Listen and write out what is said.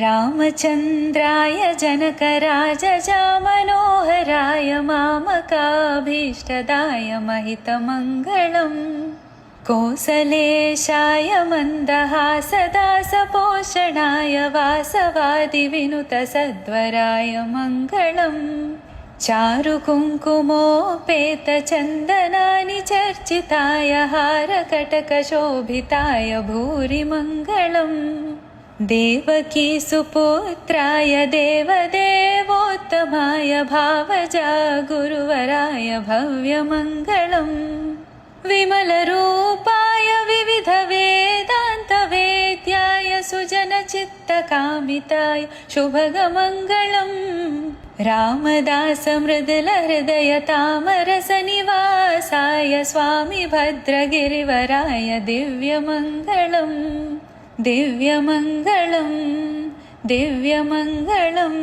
रामचन्द्राय जनकराजजामनोहराय मामकाभीष्टदाय महितमङ्गलम् कोसलेशाय मन्दहासदासपोषणाय वासवादिविनुतसद्वराय मङ्गलम् चारुकुङ्कुमोपेतचन्दनानि चर्चिताय हारकटकशोभिताय भूरि मङ्गलम् देवकी सुपुत्राय देवदेवोत्तमाय भावजा गुरुवराय भव्यमङ्गलम् विमलरूपाय विविधवेदान्तवेद्याय सुजनचित्तकामिताय शुभगमङ्गलम् रामदासमृदुलहृदयतामरसनिवासाय स्वामी भद्रगिरिवराय दिव्यमङ्गलम् दिव्यमङ्गलम् दिव्यमङ्गलम्।